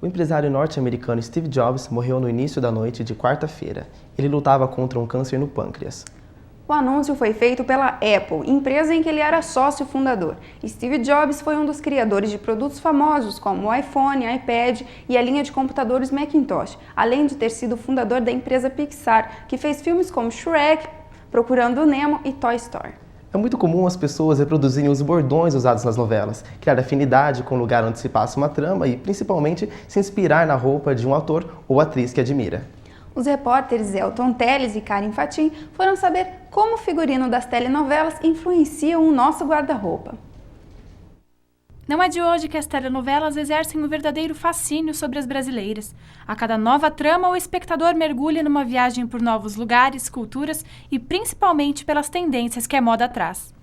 O empresário norte-americano Steve Jobs morreu no início da noite de quarta-feira. Ele lutava contra um câncer no pâncreas. O anúncio foi feito pela Apple, empresa em que ele era sócio fundador. Steve Jobs foi um dos criadores de produtos famosos como o iPhone, iPad e a linha de computadores Macintosh, além de ter sido fundador da empresa Pixar, que fez filmes como Shrek, Procurando Nemo e Toy Story. É muito comum as pessoas reproduzirem os bordões usados nas novelas, criar afinidade com o lugar onde se passa uma trama e, principalmente, se inspirar na roupa de um ator ou atriz que admira. Os repórteres Elton Teles e Karen Fatin foram saber como o figurino das telenovelas influenciam o nosso guarda-roupa. Não é de hoje que as telenovelas exercem um verdadeiro fascínio sobre as brasileiras. A cada nova trama, o espectador mergulha numa viagem por novos lugares, culturas e principalmente pelas tendências que a moda traz.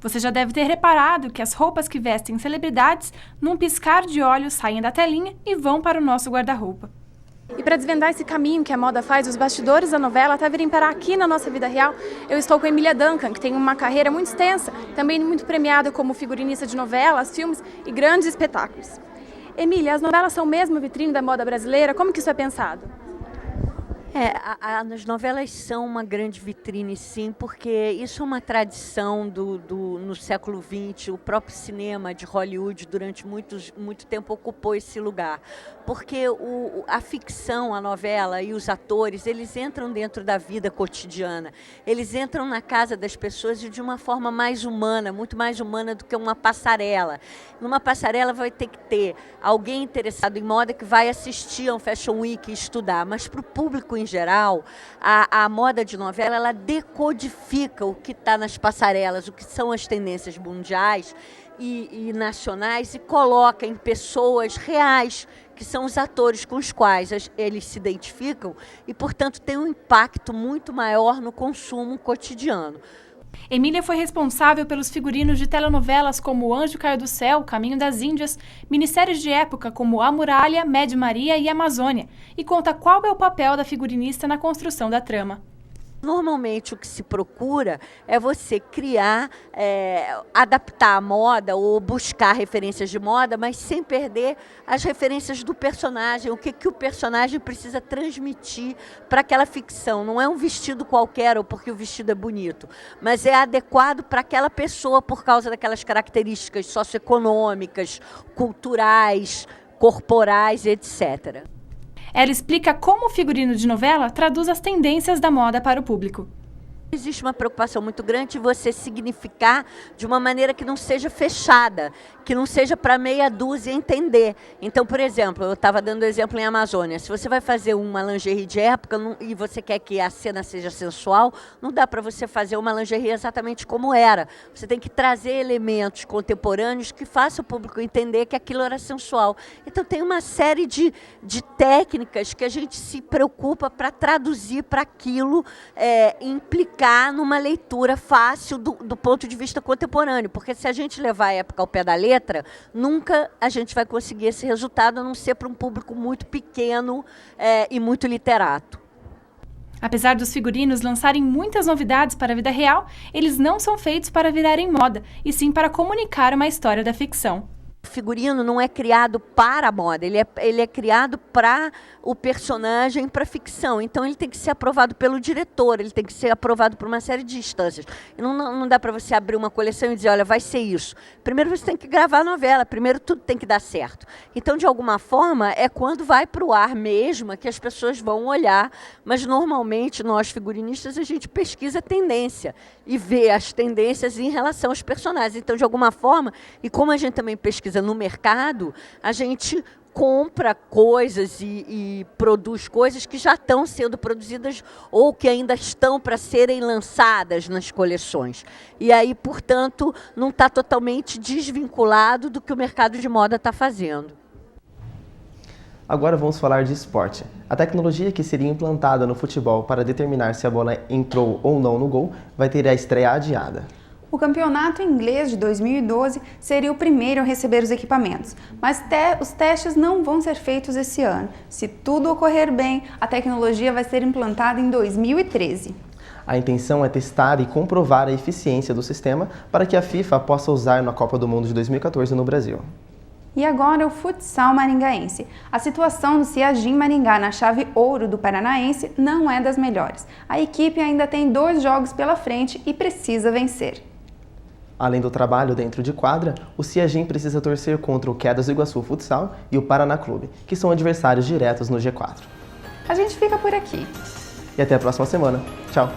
Você já deve ter reparado que as roupas que vestem celebridades, num piscar de olhos, saem da telinha e vão para o nosso guarda-roupa. E para desvendar esse caminho que a moda faz, os bastidores da novela, até virem parar aqui na nossa vida real, eu estou com a Emília Duncan, que tem uma carreira muito extensa, também muito premiada como figurinista de novelas, filmes e grandes espetáculos. Emília, as novelas são mesmo vitrine da moda brasileira? Como que isso é pensado? As novelas são uma grande vitrine, sim, porque isso é uma tradição no século XX. O próprio cinema de Hollywood, durante muito tempo, ocupou esse lugar. Porque a ficção, a novela e os atores, eles entram dentro da vida cotidiana. Eles entram na casa das pessoas de uma forma mais humana, muito mais humana do que uma passarela. Numa passarela vai ter que ter alguém interessado em moda que vai assistir a um Fashion Week e estudar, mas para o público em geral, a moda de novela, ela decodifica o que está nas passarelas, o que são as tendências mundiais e nacionais e coloca em pessoas reais, que são os atores com os quais eles se identificam e, portanto, tem um impacto muito maior no consumo cotidiano. Emília foi responsável pelos figurinos de telenovelas como O Anjo Caiu do Céu, Caminho das Índias, minisséries de época como A Muralha, Mad Maria e Amazônia, e conta qual é o papel da figurinista na construção da trama. Normalmente o que se procura é você criar, adaptar a moda ou buscar referências de moda, mas sem perder as referências do personagem, o que o personagem precisa transmitir para aquela ficção. Não é um vestido qualquer ou porque o vestido é bonito, mas é adequado para aquela pessoa por causa daquelas características socioeconômicas, culturais, corporais, etc. Ela explica como o figurino de novela traduz as tendências da moda para o público. Existe uma preocupação muito grande de você significar de uma maneira que não seja fechada, que não seja para meia dúzia entender. Então, por exemplo, eu estava dando exemplo em Amazônia. Se você vai fazer uma lingerie de época e você quer que a cena seja sensual, não dá para você fazer uma lingerie exatamente como era. Você tem que trazer elementos contemporâneos que façam o público entender que aquilo era sensual. Então, tem uma série de técnicas que a gente se preocupa para traduzir para aquilo implicar numa leitura fácil do ponto de vista contemporâneo, porque se a gente levar a época ao pé da letra, nunca a gente vai conseguir esse resultado, a não ser para um público muito pequeno e muito literato. Apesar dos figurinos lançarem muitas novidades para a vida real, eles não são feitos para virarem moda, e sim para comunicar uma história da ficção. O figurino não é criado para a moda, ele é criado para o personagem, para a ficção. Então ele tem que ser aprovado pelo diretor, ele tem que ser aprovado por uma série de instâncias. E não dá para você abrir uma coleção e dizer, olha, vai ser isso. Primeiro você tem que gravar a novela, primeiro tudo tem que dar certo. Então, de alguma forma, é quando vai para o ar mesmo que as pessoas vão olhar. Mas normalmente, nós figurinistas, a gente pesquisa tendência e vê as tendências em relação aos personagens. Então, de alguma forma, e como a gente também pesquisa no mercado, a gente compra coisas e produz coisas que já estão sendo produzidas ou que ainda estão para serem lançadas nas coleções. E aí, portanto, não está totalmente desvinculado do que o mercado de moda está fazendo. Agora vamos falar de esporte. A tecnologia que seria implantada no futebol para determinar se a bola entrou ou não no gol vai ter a estreia adiada. O campeonato inglês de 2012 seria o primeiro a receber os equipamentos, mas os testes não vão ser feitos esse ano. Se tudo ocorrer bem, a tecnologia vai ser implantada em 2013. A intenção é testar e comprovar a eficiência do sistema para que a FIFA possa usar na Copa do Mundo de 2014 no Brasil. E agora o futsal maringaense. A situação do Ciagim Maringá na chave ouro do Paranaense não é das melhores. A equipe ainda tem 2 jogos pela frente e precisa vencer. Além do trabalho dentro de quadra, o Ciagim precisa torcer contra o Quedas do Iguaçu Futsal e o Paraná Clube, que são adversários diretos no G4. A gente fica por aqui. E até a próxima semana. Tchau!